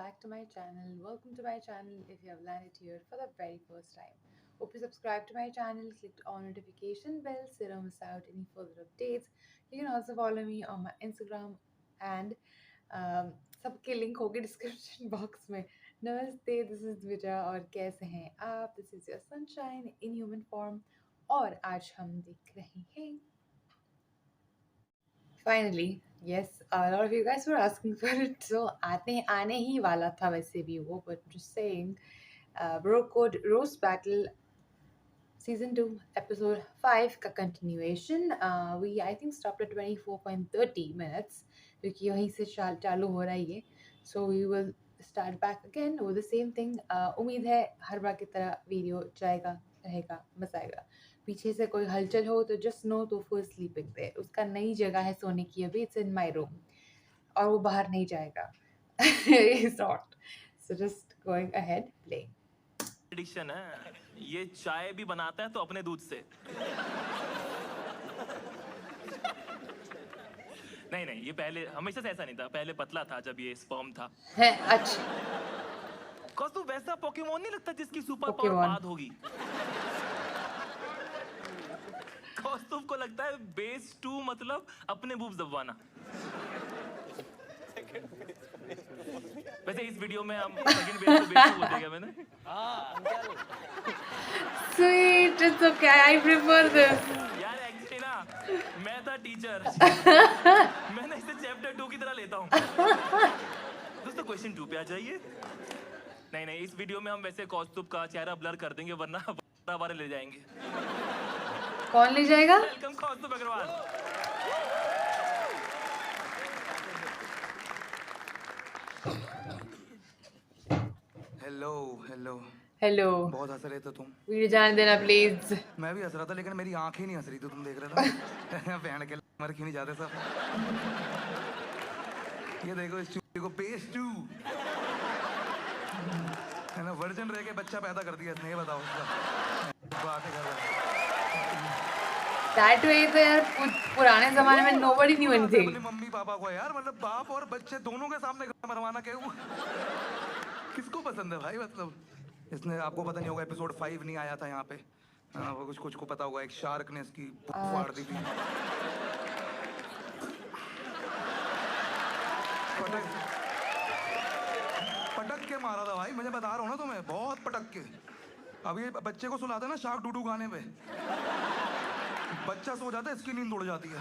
back to my channel. Welcome to my channel if you have landed here for the very first time. Hope you subscribe to my channel, clicked on notification bell so you don't miss out any further updates. You can also follow me on my Instagram and सबके link होंगे description box में. नमस्ते, this is Dwija और कैसे हैं आप? This is your sunshine in human form और आज हम देख रहे हैं finally. Yes, a lot of you guys were asking for it, so आने ही वाला था वैसे भी वो, but just saying, Bro Code Roast Battle Season 2 Episode 5 का continuation. We I think stopped at 24.30 minutes क्योंकि वहीं से चालू हो रहा है ये. So we will start back again with the same thing. उम्मीद है हर बार की तरह वीडियो जाएगा, रहेगा, मजा आएगा. पीछे से कोई हलचल हो तो जस्ट नो तो फुल स्लीपिंग देयर. उसका नई जगह है सोने की अभी. इट्स इन माय रूम और वो बाहर नहीं जाएगा. It's not. So just going ahead playing. Addiction है ये. चाय भी बनाता है तो अपने दूध से. नहीं नहीं, ये पहले हमेशा से ऐसा नहीं था. पहले पतला था जब ये स्पर्म था. है अच्छा. कौन तू वैसा पोकेमोन नहीं लगता जिसकी सुपर पावर पोकेमोन. बाद होगी. कौस्तुभ को लगता है बेस 2 मतलब अपने बूब्स दबवाना. वैसे इस वीडियो में हम सेकंड बेस को बेस 2 बोल दिया मैंने. Sweet, it's okay. I prefer this. यार एक्चुअली ना मैं था टीचर. मैंने इसे चैप्टर 2 की तरह लेता हूँ. दोस्तों क्वेश्चन 2 पे आ जाइए. नहीं नहीं, इस वीडियो में हम वैसे कौस्तुभ का चेहरा ब्लर कर देंगे वरना वाले ले जाएंगे. कौन ले जाएगा? Welcome Kaustubh Agarwal. Hello hello. Hello. बहुत हंस रहे थे तुम. वीडियो जाने देना प्लीज. मैं भी हंस रहा था लेकिन मेरी आंखें नहीं हंस रही थी. तुम देख रहे थे. बहन के मर क्यों नहीं जाते सब. ये देखो इस चूहे को पेश 2 है ना. वर्जन रह के बच्चा पैदा कर दिया इसने. ये बताओ उसका बात कर रहा है. That way तो यार पुराने जमाने में nobody knew anything. अपने मम्मी पापा को यार, मतलब बाप और बच्चे दोनों के सामने मरवाना क्यों. किसको पसंद है भाई. मतलब इसने, आपको पता नहीं होगा, एपिसोड 5 नहीं आया था यहाँ पे. वो कुछ को पता होगा. एक शार्क ने इसकी फाड़ दी थी. पटक के मारा था भाई. मुझे बता रहा हूँ ना तुम्हें, बहुत पटक के. अब ये बच्चे को सुलाते ना शार्क डूडू गाने पे, बच्चा सो जाता है, इसकी नींद उड़ जाती है.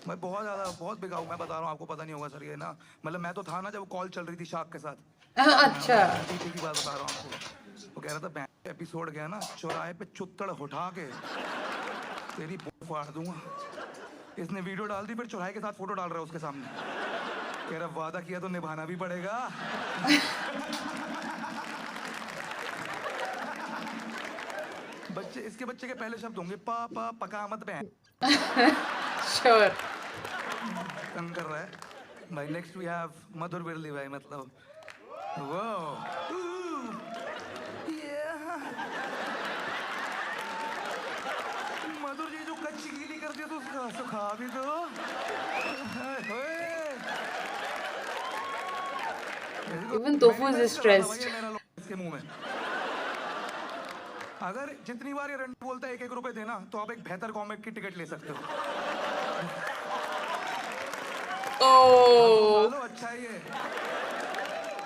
मैं बहुत बिगाऊ. मैं बता रहा हूँ आपको, पता नहीं होगा सर ये ना. मतलब मैं तो था ना जब कॉल चल रही थी शार्क के साथ. अच्छा. की बात बता रहा हूँ आपको. वो कह रहा था एपिसोड गया ना, चौराहे पे चुत्तड़ उठा के तेरी फाड़ दूंगा. इसने वीडियो डाल दी, फिर चौराहे के साथ फोटो डाल रहा है उसके सामने. कह रहा वादा किया तो निभाना भी पड़ेगा. इसके बच्चे के पहले शब्द होंगे पापा पका मत बहन. Sure. कर रहा है भाई. नेक्स्ट वी हैव मधुर बिरली भाई. मतलब वो मधुर जी जो कच्ची गीली कर दिया तो उसका सुखा भी दो. Even Tofu is stressed. इसके मुंह में अगर जितनी बार ये रंडी बोलता है 1-1 रुपए देना, तो आप एक बेहतर कॉमिक की टिकट ले सकते हो. Oh. अच्छा है ये.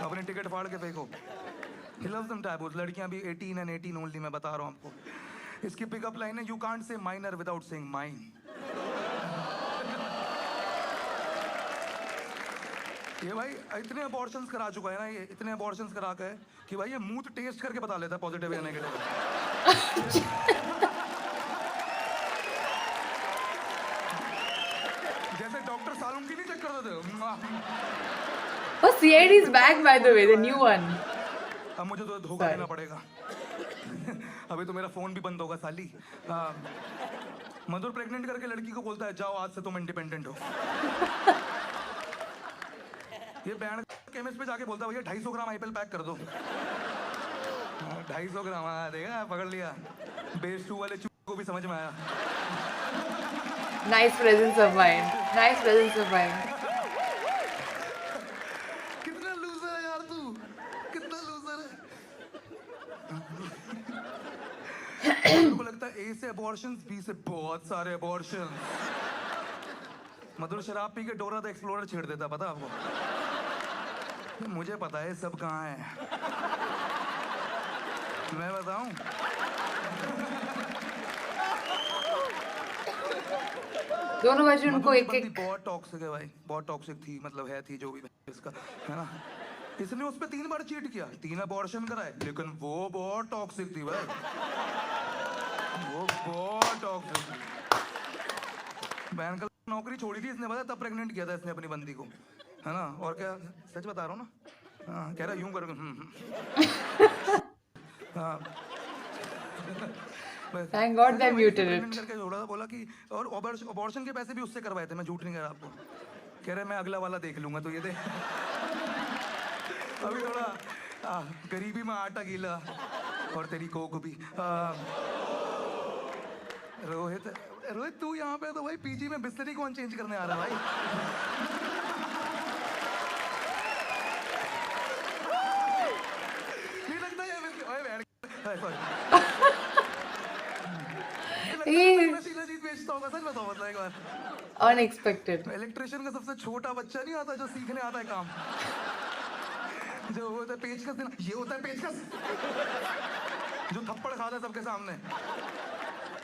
अपनी टिकट फाड़ के फेंको. He loves them taboos. लड़कियां भी 18 and 18 ओनली. मैं बता रहा हूँ आपको. इसकी पिकअप लाइन है, you can't say minor without saying mine. ये भाई इतने अबॉर्शंस करा चुका है ना, ये इतने अबॉर्शंस करा के कि भाई ये मुंह टेस्ट करके बता लेता है पॉजिटिव या नेगेटिव. जैसे डॉक्टर सालुंकी नहीं चेक करते थे. Oh, CID is back by the way, the new one. अब मुझे तो धोखा देना पड़ेगा. अभी तो मेरा फोन भी बंद होगा साली. मधुर प्रेग्नेंट करके लड़की को बोलता है जाओ आज से तुम इंडिपेंडेंट हो. ये बैंड केमिस्ट पे जाके बोलता है भैया 250 ग्राम आईपीएल पैक कर दो. 250 ग्राम. देखा, पकड़ लिया. बेस 2 वाले को भी समझ में आया. Nice presence of mind. Nice presence of mind. मेरे को लगता है ए से अबॉर्शंस, बी से बहुत सारे अबॉर्शंस। मधुर शराब पी के डोरा द एक्सप्लोरर छेड़ देता, पता आपको? मुझे पता है सब कहाँ है। मैं बताऊं? दोनों वर्जन मधुर को की एक बंदी एक बहुत टॉक्सिक है भाई, बहुत टॉक्सिक थी, मतलब है थी जो भी इसका, है ना? इसने उस पे 3 बार चीट किया, 3 अबॉर्शन कराए, लेकिन वो बहुत टॉक्सिक थी भाई, वो बहुत टॉक्सिक थी। बहन का नौकरी छोड़ी थी इसने, पता तब प्रेग्नेंट किया था इसने अपनी बंदी को, है ना? और क्या, सच बता रहा हूँ ना? हाँ, कह रहा यूं करोगे। हाँ। Thank God they muted pregnant it. करके छोड़ा था, बोला कि और अबॉर्शन के पैसे भी उससे करवाए थे, मैं झूठ नहीं कह रहा आपको। कह रहे मैं अगला वाला देख लूंगा, तो ये दे। अभी थोड़ा गरीबी में आटा गीला और तेरी कोक भी। रोहित, रोहित तू यहाँ पे तो भाई पीजी में बिस्तरी कौन चेंज करने आ रहा है भाई? नहीं लगता ये ओए बैठ, सॉरी। ये नशीला चीज बेचता होगा, सच बताओ, मतलब एक बार unexpected. इलेक्ट्रिशियन का सबसे छोटा बच्चा नहीं आता जो सीखने आता है काम, जो होता है पेचकस देना, ये होता है पेचकस, जो थप्पड़ खाता है सबके सामने।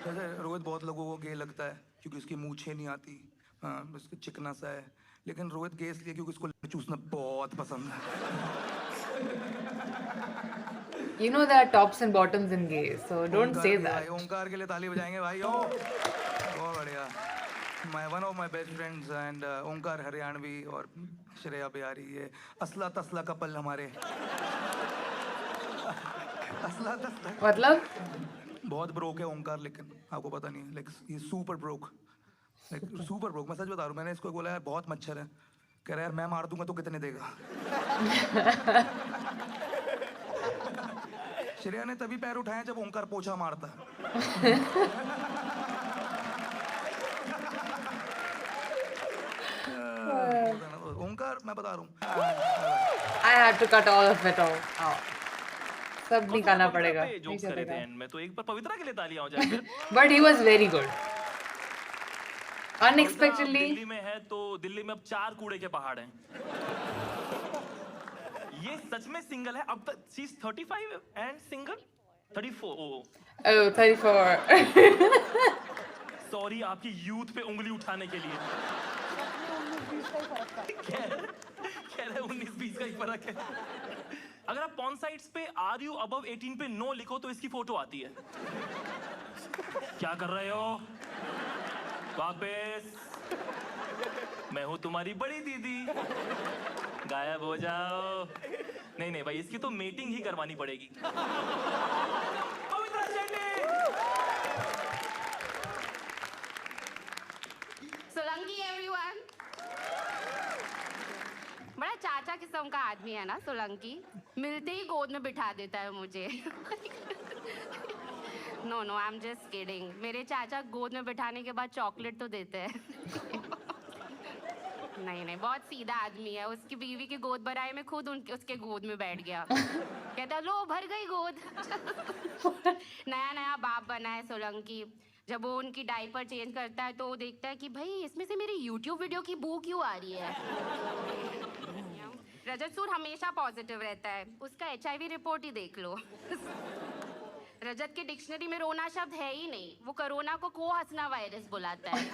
जैसे रोहित बहुत लोगों को गे लगता है क्योंकि उसकी मूछें नहीं आती, हाँ उसकी चिकना सा है, लेकिन रोहित गे इसलिए क्योंकि उसको चूसना बहुत पसंद है। You know there are tops and bottoms in gays, so don't Onkar say के भाई, that. ओंकार के लिए ताली बजाएंगे भाई। ओ बहुत बढ़िया। One of my best friends and Omkar Haryanvi और श्रेया बिहारी, ये असला तसला कपल हमारे। असला तसला मतलब बहुत ब्रोक है ओंकार, लेकिन आपको पता नहीं है, लाइक ये super broke, like super broke. मैं सच बता रहा हूँ, मैंने इसको बोला यार बहुत मच्छर है, कह रहा यार मैं मार दूंगा तो कितने देगा। श्रेया ने तभी पैर उठाया जब ओंकार पोछा मारता है। ओंकार मैं बता रहा हूँ, I had to cut all of it out. सब निकालना पड़ेगा। जोक्स करे थे एंड में, तो एक बार पवित्रा के लिए तालियां हो जाए फिर। But he was very good. पवित्रा अब Unexpectedly, दिल्ली में है तो दिल्ली में अब 4 कूड़े के पहाड़ हैं। ये सच में सिंगल है अब तक, she is 35 and single 34। oh, 34. Sorry आपकी यूथ पे उंगली उठाने के लिए। कह रहे 19-20 का ही फर्क है। अगर आप पॉन साइट्स पे आर यू अबव 18 पे नो लिखो तो इसकी फोटो आती है। क्या कर रहे हो? वापस, मैं हूं तुम्हारी बड़ी दीदी, गायब हो जाओ। नहीं नहीं भाई, इसकी तो मीटिंग ही करवानी पड़ेगी। पवित्रा शेट्टी। सोलंकी एवरीवन। बड़ा चाचा किस्म का आदमी है ना सोलंकी, मिलते ही गोद में बिठा देता है मुझे। No no I am just kidding. मेरे चाचा गोद में बिठाने के बाद चॉकलेट तो देते हैं। नहीं नहीं, बहुत सीधा आदमी है। उसकी बीवी की गोद भराई में खुद उसके गोद में बैठ गया। कहता लो भर गई गोद। नया नया बाप बना है सोलंकी। जब वो उनकी डायपर चेंज करता है तो वो देखता है कि भाई इसमें से मेरी YouTube वीडियो की बू क्यों आ रही है। रजत सूर हमेशा पॉजिटिव रहता है, उसका HIV रिपोर्ट ही देख लो। रजत के डिक्शनरी में रोना शब्द है ही नहीं, वो कोरोना को हंसना वायरस बुलाता है।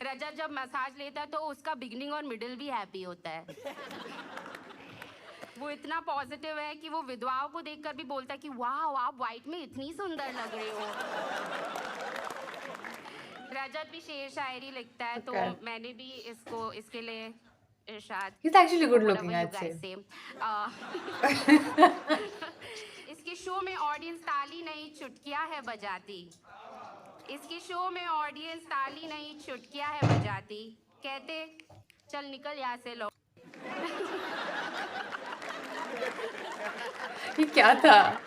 रजत जब मसाज लेता है तो उसका बिगनिंग और मिडिल भी हैप्पी होता है। वो इतना पॉजिटिव है कि वो विधवाओं को देखकर भी बोलता है कि वाह आप व्हाइट में इतनी सुंदर लग रहे हो। रजत भी शेर शायरी लिखता है, तो मैंने भी इसके लिए इरशाद। He's actually good looking, I'd say. इसके शो में ऑडियंस ताली नहीं चुटकियां है बजाती। इसके शो में ऑडियंस ताली नहीं चुटकियां है बजाती। कहते चल निकल यहाँ से लो। ये क्या था?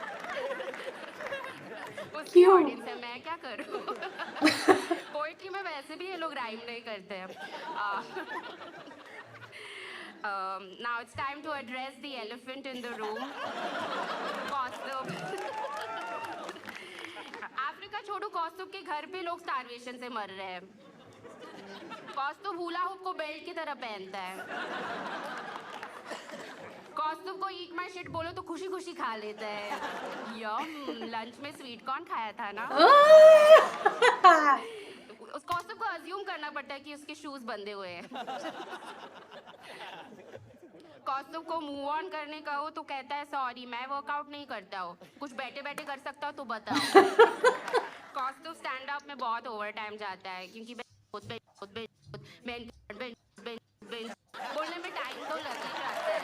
उसकी ऑडियंस है, मैं क्या करूं। पोएट्री में वैसे भी ये लोग राइम नहीं करते हैं। Now it's time to address the elephant in the room. कौस्तुभ के घर पे लोग स्टारवेशन से मर रहे हैं। कौस्तुभ हुला हुप को बेल्ट की तरह पहनता है। कौस्तुभ को ईट माय शिट बोलो तो खुशी खुशी खा लेता है। यम, लंच में स्वीट कॉर्न खाया था ना। उस कौस्तुभ को अज्यूम करना पड़ता है कि उसके शूज बंधे हुए हैं। कौस्तुभ को मूव ऑन करने का हो तो कहता है सॉरी मैं वर्कआउट नहीं करता हूँ, कुछ बैठे बैठे कर सकता हो तो बताओ। कौस्तुभ स्टैंड अप में बहुत ओवर टाइम जाता है क्योंकि बोलने में टाइम तो लग ही जाता है।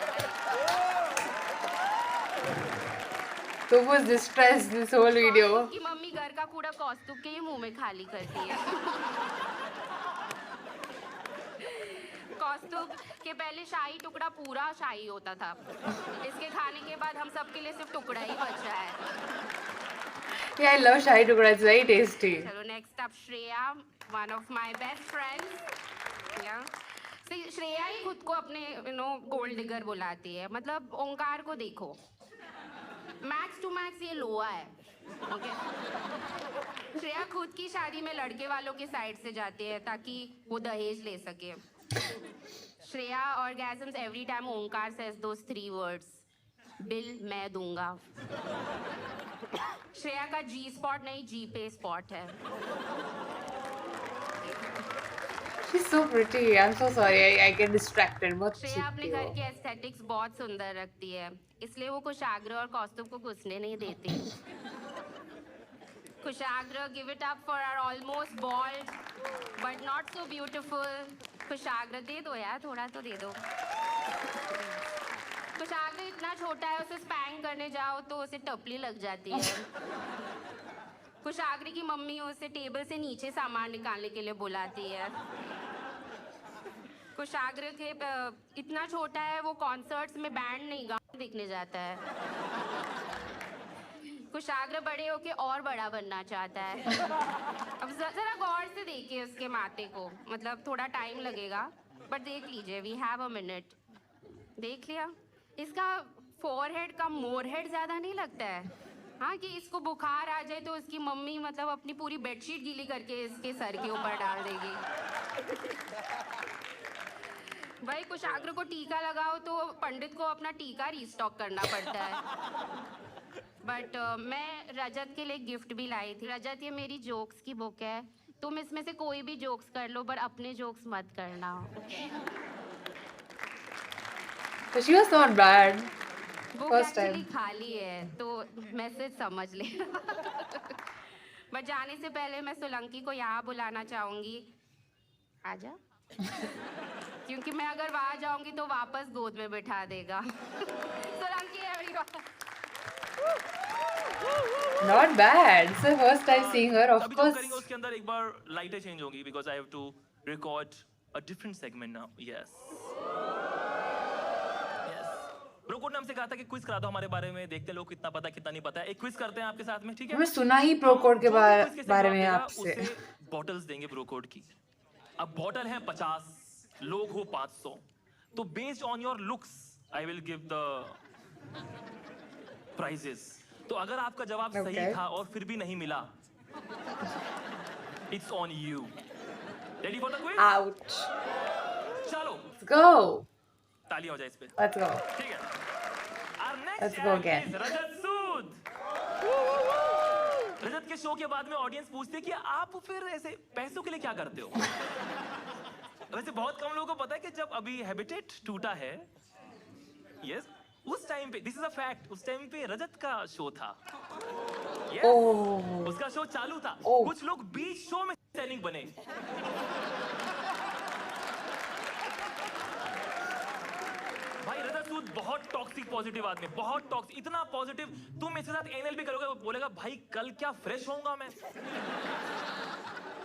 तो वो distressed this whole video. कौस्तुभ की मम्मी घर का कूड़ा कौस्तुभ के ही मुंह में खाली करती है। कौस्तुभ के पहले शाही टुकड़ा पूरा शाही होता था, इसके खाने के बाद हम सबके लिए सिर्फ टुकड़ा ही बचा है। Yeah, I love shahi tukda. It's very tasty. चलो next up Shreya, one of my best friends. Shreya ही खुद को अपने गोल्ड डिगर बुलाती है। मतलब ओंकार को देखो, मैक्स टू मैक्स ये लोहा है। ओके, श्रेया खुद की शादी में लड़के वालों के साइड से जाती है ताकि वो दहेज ले सके। Shreya orgasms every time Omkar says those 3 words, bill मैं दूंगा। श्रेया का जी स्पॉट नहीं जी पे स्पॉट है। She's so pretty. I'm so sorry. I get distracted. बहुत श्रेया अपने घर cute. के एस्थेटिक्स बहुत सुंदर रखती है, इसलिए वो कुशाग्र और कौस्तुभ को घुसने नहीं देती। Kushagra, give it up for our almost bald but not so beautiful Kushagra. दे दो यार, थोड़ा तो दे दो। कुशाग्र इतना छोटा है, उसे स्पैंग करने जाओ तो उसे टपली लग जाती है। कुशाग्र की मम्मी उसे टेबल से नीचे सामान निकालने के लिए बुलाती है। कुशाग्र के इतना छोटा है, वो कॉन्सर्ट्स में बैंड नहीं गाना देखने जाता है। कुशाग्र बड़े होके और बड़ा बनना चाहता है। अब जरा गौर से देखिए उसके माथे को, मतलब थोड़ा टाइम लगेगा बट देख लीजिए। We have a minute. देख लिया, इसका फोरहेड का मोरहेड ज्यादा नहीं लगता है? हाँ, कि इसको बुखार आ जाए तो उसकी मम्मी मतलब अपनी पूरी बेडशीट गीली करके इसके सर के ऊपर डाल देगी। भाई कुशाग्र को टीका लगाओ तो पंडित को अपना टीका रीस्टॉक करना पड़ता है। बट मैं रजत के लिए गिफ्ट भी लाई थी। रजत, ये मेरी जोक्स की बुक है, तुम इसमें से कोई भी जोक्स कर लो पर अपने जोक्स मत करना। So she was not bad. Book First actually time. खाली है तो मैसेज समझ ले। बट जाने से पहले मैं सोलंकी को यहाँ बुलाना चाहूंगी। आजा। क्योंकि मैं अगर वहां जाऊंगी तो वापस गोद में बिठा देगा। Solanki everyone. Not bad. It's the first time seeing her. Of अभी जो course. करेंगे उसके अंदर एक बार लाइटें चेंज होंगी because I have to record a different segment now. Yes bro code ने हमसे कहा था कि क्विज करा दो हमारे बारे में, देखते हैं लोग कितना पता है कितना नहीं पता है। एक क्विज करते हैं आपके साथ में, ठीक है? मैं सुना ही प्रोकोड के बारे में आपसे। बॉटल्स देंगे ब्रोकोड की। अब बॉटल है 50, लोग हो 500, तो based on your looks I will give the prizes. तो अगर आपका जवाब सही Okay. था और फिर भी नहीं मिला, it's on you. Ready for the quiz? Ouch. चलो Let's go. तालियां हो जाए इस पे, Let's go. ठीक है? Our next Let's go act again. is रजत सूद। रजत के शो के बाद में ऑडियंस पूछती है कि आप फिर ऐसे पैसों के लिए क्या करते हो? वैसे बहुत कम लोगों को पता है कि जब अभी हैबिटेट टूटा है, यस, उस टाइम पे, दिस इज अ फैक्ट, उस टाइम पे रजत का शो था। Yes, Oh. उसका शो चालू था। Oh. कुछ लोग बीच शो में सेलिंग बने। भाई रजत सूद बहुत टॉक्सिक पॉजिटिव आदमी, बहुत टॉक्सिक, इतना पॉजिटिव, तुम इसके साथ एनएल भी करोगे वो बोलेगा भाई कल क्या फ्रेश होऊंगा मैं।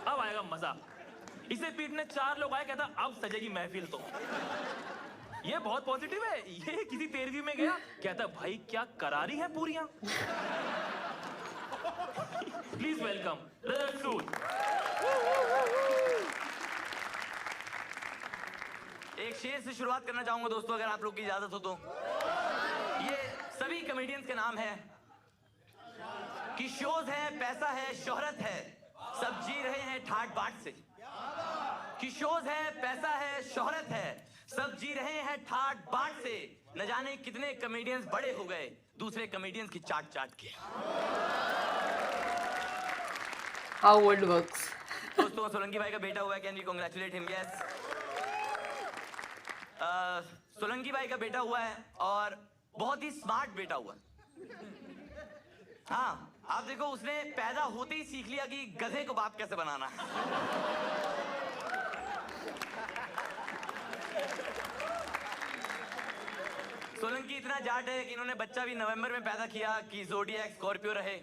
अब आएगा मजा। इसे पीटने 4 लोग आए, कहता अब सजेगी महफिल। तो ये बहुत पॉजिटिव है। ये किसी 13वीं में गया, कहता भाई क्या करारी है पूरियां। प्लीज वेलकम रजत सूद। एक शेर से शुरुआत करना चाहूंगा दोस्तों, अगर आप लोग की इजाजत हो तो। ये सभी कॉमेडियंस के नाम है कि शोज है, पैसा है, शोहरत है, सब जी रहे हैं ठाट बाट से कि शोज है, पैसा है, शोहरत है, सब जी रहे हैं ठाट बाट से। न जाने कितने कॉमेडियंस बड़े हो गए दूसरे कॉमेडियंस की चाट चाट के। How world works. दोस्तों, सोलंकी भाई का बेटा हुआ है, can we congratulate him? Yes, Solanki भाई का बेटा हुआ है और बहुत ही स्मार्ट बेटा हुआ है। हाँ, आप देखो, उसने पैदा होते ही सीख लिया कि गधे को बाप कैसे बनाना है। सोलंकी इतना जाट है कि इन्होंने बच्चा भी नवंबर में पैदा किया कि ज़ोडिएक स्कॉर्पियो रहे।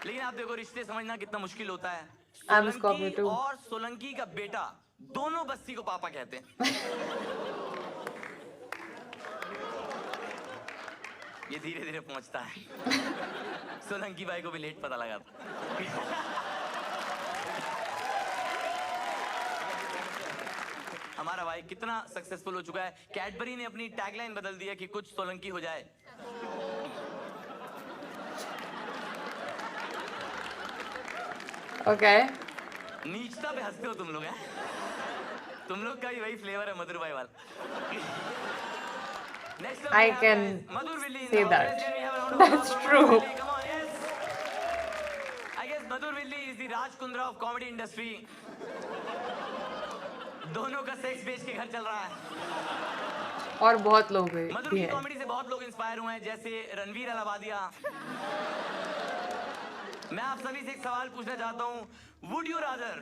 लेकिन आप देखो, रिश्ते समझना कितना मुश्किल होता है। I'm a Scorpio Solanki too. और सोलंकी का बेटा दोनों बस्ती को पापा कहते हैं। ये धीरे धीरे पहुंचता है। सोलंकी भाई को भी लेट पता लगा था। हमारा भाई कितना सक्सेसफुल हो चुका है। कैडबरी ने अपनी टैगलाइन बदल दी है कि कुछ सोलंकी हो जाए। Okay. नीचता पे हंसते हो तुम लोग, हैं? तुम लोग का भी वही फ्लेवर है मधुर भाई वाला। Next up I we have can Madhur Villi in say the that. audience. Can we have a round of applause That's for true. Madhur Villi? Come on, yes. I guess Madhur Villi is the Raj Kundra of comedy industry. दोनों का sex बेच के घर चल रहा है। और बहुत लोग मधुर भी की हैं। कॉमेडी से बहुत लोग इंस्पायर हुए हैं, जैसे रणवीर अलाहाबादिया। मैं आप सभी से एक सवाल पूछना चाहता हूँ, would you rather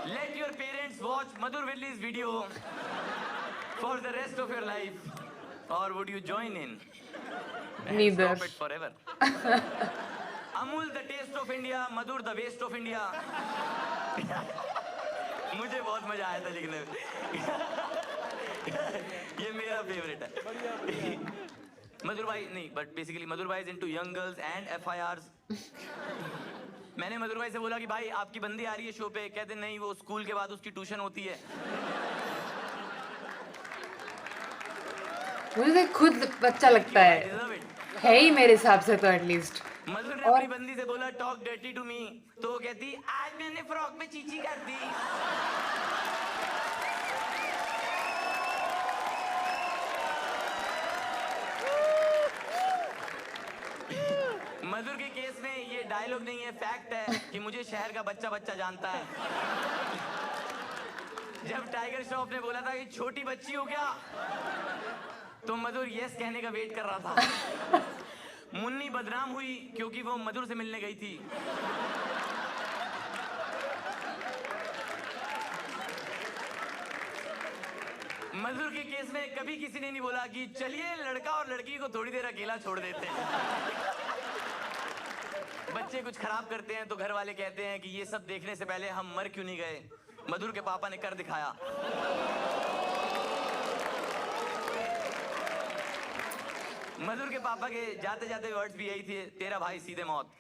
let your parents watch Madhur विल्लीज video for the rest of your life, और would you join in Neither. Stop it forever? Amul the taste of India, Madhur the waste of India. मुझे बहुत मजा आया था लिखने में। ये मेरा फेवरेट है। मधुर भाई नहीं, बट बेसिकली मधुर भाई is into young girls and FIRs। मैंने मधुर भाई से बोला कि भाई आपकी बंदी आ रही है शो पे, कहते नहीं, वो स्कूल के बाद उसकी ट्यूशन होती है। मुझे खुद अच्छा लगता I है, deserve it. है ही मेरे हिसाब से तो एटलीस्ट। मधुर ने और- अपनी बंदी से बोला टॉक डर्टी टू मी, तो वो कहती आज मैंने फ्रॉक में चीची कर दी। मधुर के केस में ये डायलॉग नहीं है, फैक्ट है कि मुझे शहर का बच्चा बच्चा जानता है। जब टाइगर श्रॉफ ने बोला था कि छोटी बच्ची हो क्या, तो मधुर यस कहने का वेट कर रहा था। मुन्नी बदनाम हुई क्योंकि वो मधुर से मिलने गई थी। मधुर के केस में कभी किसी ने नहीं बोला कि चलिए लड़का और लड़की को थोड़ी देर अकेला छोड़ देते हैं। बच्चे कुछ खराब करते हैं तो घर वाले कहते हैं कि ये सब देखने से पहले हम मर क्यों नहीं गए। मधुर के पापा ने कर दिखाया। मधुर के पापा के जाते जाते वर्ड्स भी यही थे, तेरा भाई सीधे मौत।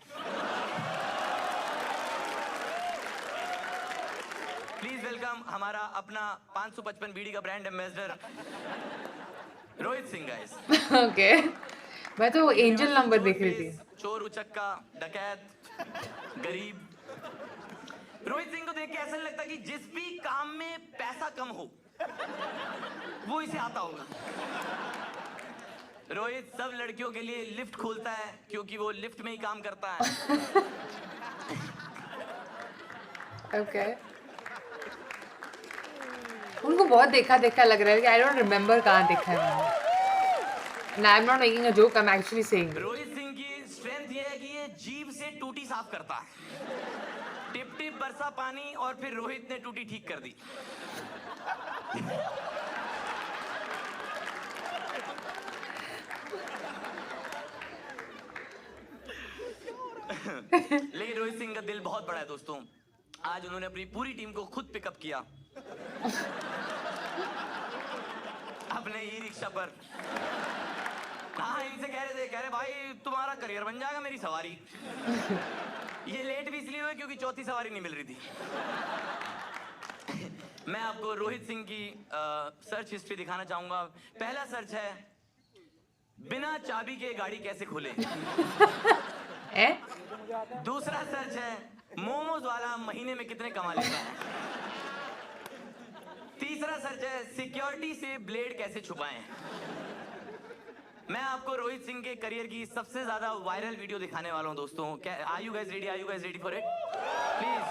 प्लीज वेलकम हमारा अपना 555 बीडी का brand ambassador Rohit Singh guys. Okay, मैं तो एंजल नंबर देख रही थी। चोर, उचक्का, डकैत, गरीब। रोहित सिंह को देख के ऐसा नहीं लगता कि जिस भी काम में पैसा कम हो वो इसे आता होगा। रोहित सब लड़कियों के लिए लिफ्ट खोलता है क्योंकि वो लिफ्ट में ही काम करता है। ओके, उनको बहुत देखा देखा लग रहा है कि आई डोंट रिमेम्बर कहाँ देखा है मैंने। I am not making a joke, I am actually saying. Rohit Singh की स्ट्रेंथ ये है कि ये जीभ से टूटी साफ करता है। टिप टिप बरसा पानी और फिर रोहित ने टूटी ठीक कर दी। लेकिन रोहित सिंह का दिल बहुत बड़ा है दोस्तों। आज उन्होंने अपनी पूरी टीम को खुद पिकअप किया अपने ई रिक्शा पर। हाँ, इनसे कह रहे भाई तुम्हारा करियर बन जाएगा मेरी सवारी। ये लेट भी इसलिए हुए क्योंकि चौथी सवारी नहीं मिल रही थी। मैं आपको रोहित सिंह की सर्च हिस्ट्री दिखाना चाहूंगा। पहला सर्च है बिना चाबी के गाड़ी कैसे खोले। ए? दूसरा सर्च है मोमोज वाला महीने में कितने कमा लेता है। तीसरा सर्च है सिक्योरिटी से ब्लेड कैसे छुपाएं। मैं आपको रोहित सिंह के करियर की सबसे ज्यादा वायरल वीडियो दिखाने वाला हूं दोस्तों। क्या are you guys ready for it? Please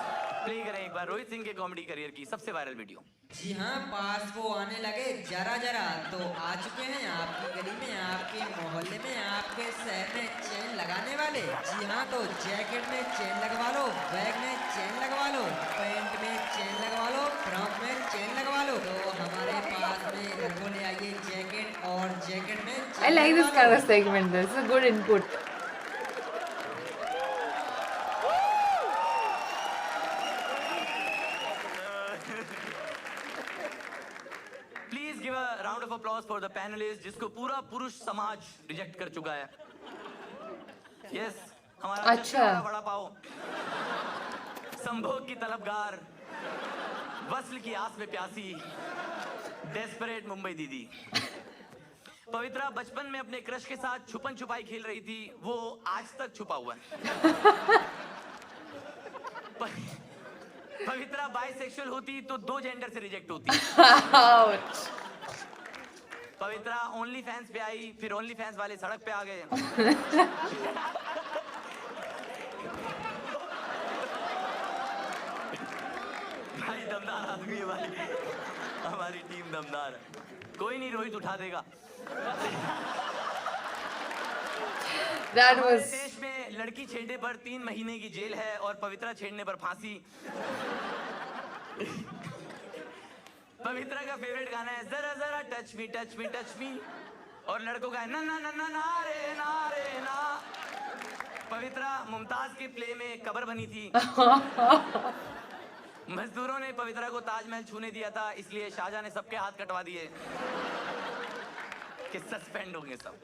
play करें एक बार रोहित सिंह के कॉमेडी करियर की सबसे वायरल वीडियो। जी हाँ, पास वो आने लगे जरा जरा तो आ चुके हैं आपकी गली में, आपके मोहल्ले में, आपके शहर में चेन लगाने वाले। जी हाँ, तो जैकेट में चेन लगवा लो, बैग में चेन लगवा लो, पैंट में चेन लगवा लो, फ्रॉक में चेन लगवा लो। तो हमारे पास में घर को ले आइए जैकेट, और जैकेट में चेन I like this लगवा kind low. of segment. This is a good input. Please give a round of applause for the panelist जिसको पूरा पुरुष समाज रिजेक्ट कर चुका है। यस, हमारा अच्छा। चश्मे वाला वड़ा पाव, संभोग की तलबगार, वस्ल की आस में प्यासी, डेस्परेट मुंबई दीदी। पवित्रा बचपन में अपने क्रश के साथ छुपन छुपाई खेल रही थी, वो आज तक छुपा हुआ है। पवित्रा बाइसेक्सुअल होती तो 2 जेंडर से रिजेक्ट होती। Ouch. पवित्रा ओनली फैंस पे आई, फिर ओनली फैंस वाले सड़क पे आ गए। भाई दमदार आदमी है भाई, हमारी टीम दमदार है। कोई नहीं, रोहित उठा देगा। That हमारे was देश में लड़की छेड़ने पर 3 महीने की जेल है और पवित्रा छेड़ने पर फांसी। पवित्रा का फेवरेट गाना है जरा जरा touch me touch me touch me, और लड़कों का है ना ना ना ना ना रे ना रे ना। पवित्रा मुमताज के प्ले में कब्र बनी थी। मजदूरों ने पवित्रा को ताजमहल छूने दिया था, इसलिए शाहजहां ने सबके हाथ कटवा दिए कि सस्पेंड होंगे सब।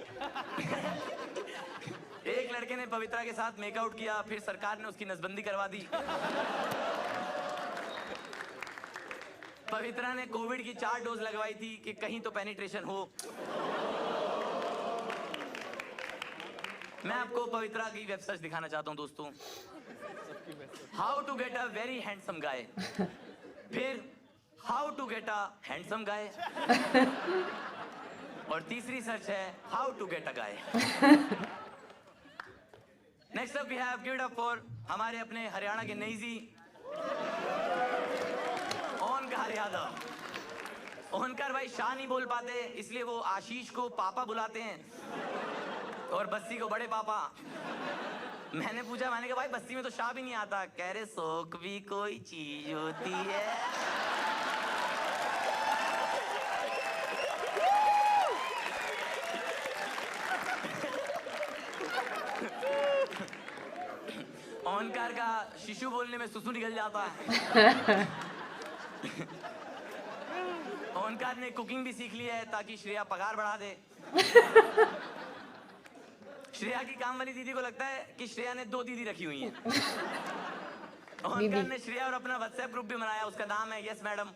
एक लड़के ने पवित्रा के साथ मेकआउट किया, फिर सरकार ने उसकी नसबंदी करवा दी। पवित्रा ने कोविड की 4 डोज लगवाई थी कि कहीं तो पेनिट्रेशन हो। मैं आपको पवित्रा की वेब सर्च दिखाना चाहता हूं दोस्तों। How to get a very handsome guy, फिर how to get a handsome guy, और तीसरी सर्च है how to get a guy. Next up we have give it up for हमारे अपने हरियाणा के नईजी ओनकार यादव। ओनकार भाई शाह नहीं बोल पाते, इसलिए वो आशीष को पापा बुलाते हैं और बस्सी को बड़े पापा। मैंने पूछा, मैंने कहा भाई बस्ती में तो शाह भी नहीं आता। कह रहे शौक भी कोई चीज होती है। ओनकार का शिशु बोलने में सुसु निकल जाता है। ओनकार ने कुकिंग भी सीख ली है ताकि श्रेया पगार बढ़ा दे। श्रेया की काम वाली दीदी को लगता है कि श्रेया ने 2 दीदी रखी हुई हैं। ओनकार ने श्रेया और अपना व्हाट्सएप ग्रुप भी बनाया, उसका नाम है यस मैडम।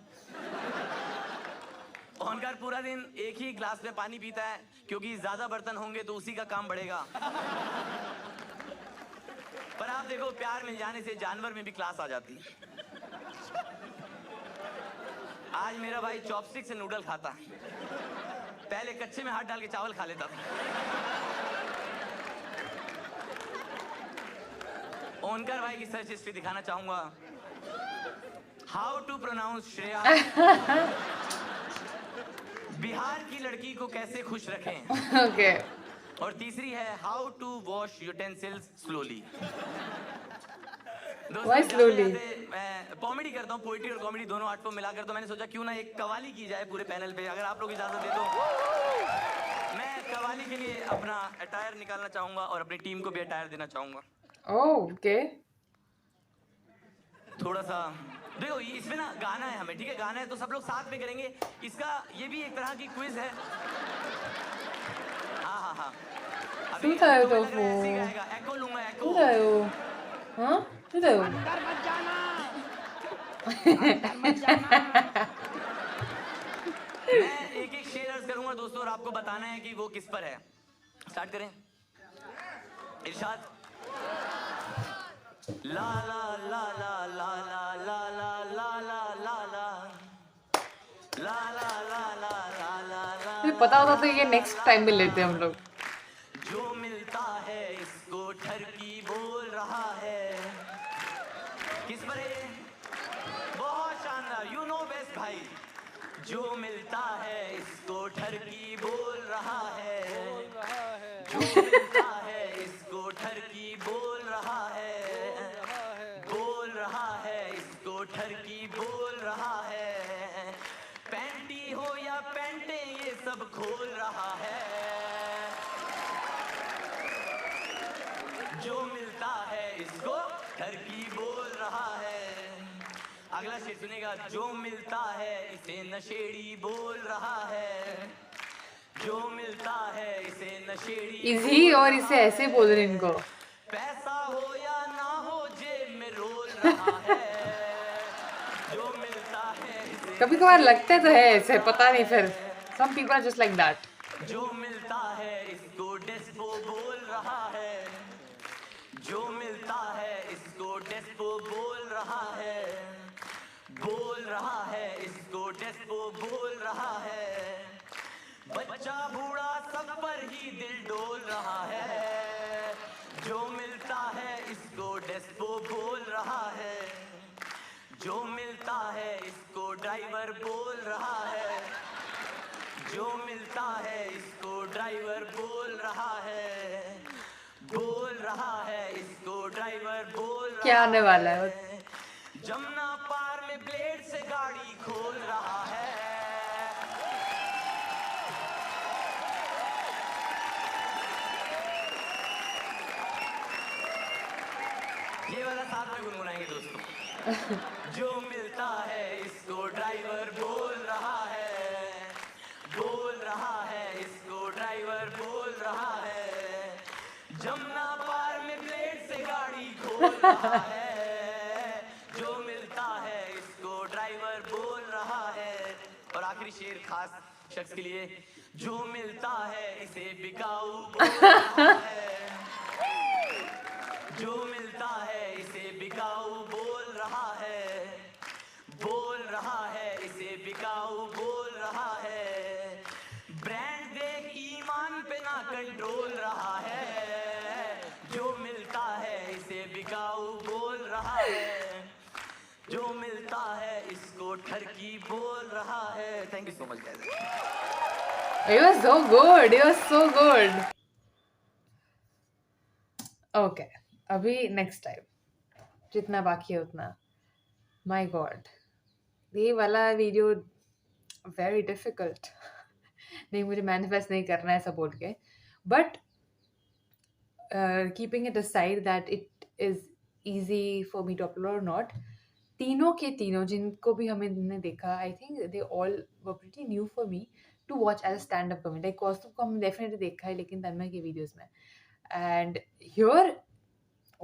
ओनकार पूरा दिन एक ही ग्लास में पानी पीता है क्योंकि ज्यादा बर्तन होंगे तो उसी का काम बढ़ेगा। पर आप देखो, प्यार मिल जाने से जानवर में भी क्लास आ जाती है। आज मेरा भाई चॉपस्टिक से नूडल खाता है, पहले कच्चे में हाथ डाल के चावल खा लेता था। ओनकर भाई की सर्च हिस्ट्री दिखाना चाहूंगा। How to pronounce Shreya. Bihar की लड़की को कैसे खुश रखें। okay. और तीसरी है how to wash utensils slowly. Why slowly? मैं कॉमेडी करता हूँ, पोइट्री और कॉमेडी दोनों आर्ट फॉर्म मिलाकर, तो मैंने सोचा क्यों ना एक कवाली की जाए पूरे पैनल पे। अगर आप लोग इजाजत दे दो, मैं कवाली के लिए अपना अटायर निकालना चाहूंगा और अपनी टीम को भी अटायर देना चाहूंगा। Oh, okay. थोड़ा सा देखो, इसमें ना गाना है हमें, ठीक है, गाना है तो सब लोग साथ में करेंगे। इसका ये भी एक तरह की क्विज है। हाँ हाँ हाँ, अभी सुनता तो है लग रहा है ऐसे ही तो गाएगा, एको लूंगा एको। Hello. Huh? Hello. मैं एक एक शेर अर्ज करूंगा दोस्तों और आपको बताना है कि वो किस पर है। स्टार्ट करें। इरशाद। ला ला ला ला ला ला ला ला ला ला ला ला ला ला ला ला ला ला ला। मुझे पता होता तो ये नेक्स्ट टाइम भी लेते हम लोग। जो मिलता है इसको ठरकी बोल रहा है। किस पर है? बहुत शानदार, यू नो बेस्ट भाई। जो मिलता है इसको ठरकी बोल रहा है। जो मिलता है इसको ठरकी बोल रहा है। बोल रहा है इसको ठरकी बोल रहा है। पैंटी हो या पैंटे ये सब खोल रहा है। जो मिलता है इसको ठरकी बोल रहा है। अगला शेर सुनेगा। जो मिलता है इसे नशेड़ी बोल रहा है। जो मिलता है इसे नशेड़ी इजी और इसे ऐसे बोल रहे इनको। पैसा हो या ना हो जेब में रोल रहा है। जो मिलता है इसे कभी कभार लगता तो है ऐसे, पता नहीं फिर। Some people are just like that. जो मिलता है इसको डेस्पो बोल रहा है। जो मिलता है इसको डेस्पो बोल रहा है। बोल रहा है इसको डेस्पो बोल रहा है। बच्चा बूढ़ा सब पर ही दिल डोल रहा है। जो मिलता है इसको डेस्पो बोल रहा है। जो मिलता है इसको ड्राइवर बोल रहा है। जो मिलता है इसको ड्राइवर बोल रहा है। बोल रहा है इसको ड्राइवर बोल रहा क्या आने वाला है? है। जमुना पार में ब्लेड से गाड़ी खोल रहा है। ये वाला साथ में गुनगुनाएंगे दोस्तों। जो मिलता है इसको ड्राइवर बोल रहा है। बोल रहा है इसको ड्राइवर बोल रहा है। जमुना पार में ब्लेड से गाड़ी खोल रहा है। जो मिलता है इसको ड्राइवर बोल रहा है। और आखिरी शेर खास शख्स के लिए। जो मिलता है इसे बिकाऊ बोल रहा है। जो मिलता है इसे बिकाऊ बोल रहा है। बोल रहा है इसे बिकाऊ बोल रहा है। ब्रांड देख ईमान पे ना कंट्रोल रहा है। जो मिलता है इसे बिकाऊ बोल रहा है। जो मिलता है इसको ठरकी बोल रहा है। Thank you so much guys. It was so good. It was so good. Okay. अभी नेक्स्ट टाइम जितना बाकी है उतना। माय गॉड, ये वाला वीडियो वेरी डिफिकल्ट। नहीं, मुझे मैनिफेस्ट नहीं करना है ऐसा बोल के, but keeping it aside that it is easy for me to upload और नॉट, तीनों के तीनों जिनको भी हमने देखा, I think they all were pretty new for me to watch as a stand up comedy. Kaustubh को हमने डेफिनेटली देखा है, लेकिन तन्मय के वीडियोज में, and here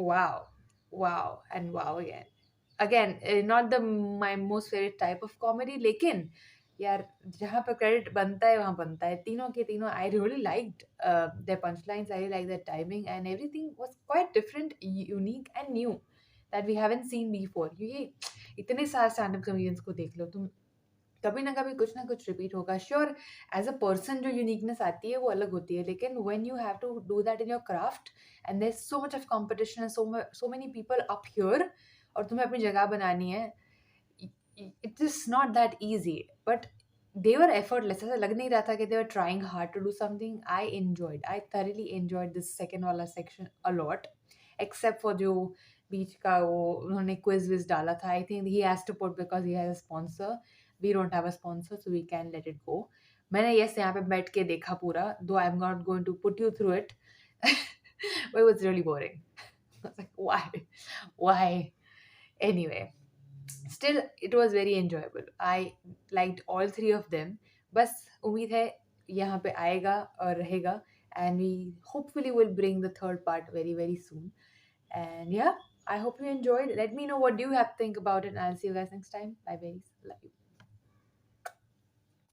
wow and wow again not the my most favorite type of comedy, लेकिन यार जहाँ पर क्रेडिट बनता है वहाँ बनता है। तीनों के तीनों I really liked their punchlines, I really liked their timing, and everything was quite different, unique and new that we haven't seen before. क्योंकि इतने सारे स्टैंड अप कॉमेडियंस को देख लो तुम, कभी ना कभी कुछ ना कुछ रिपीट होगा। श्योर एज अ पर्सन जो यूनिकनेस आती है वो अलग होती है, लेकिन when you have to do that in your craft and there is so much of competition and so many people up here, और तुम्हें अपनी जगह बनानी है, it is not that easy, but they were effortless. ऐसा लग नहीं रहा था कि they were trying hard to do something. I thoroughly enjoyed this second वाला section a lot, except for जो बीच का वो उन्होंने क्विज विज डाला था। I think he has to put because he has a sponsor, we don't have a sponsor so we can let it go. मैंने yes यहाँ पे बैठ के देखा पूरा, though I'm not going to put you through it but it was really boring. I was like why anyway, still it was very enjoyable. I liked all three of them. बस उम्मीद है यहाँ पे आएगा और रहेगा, and we hopefully will bring the third part very very soon. And yeah, I hope you enjoyed. Let me know what do you have to think about it, and I'll see you guys next time. Bye, babies. Love you.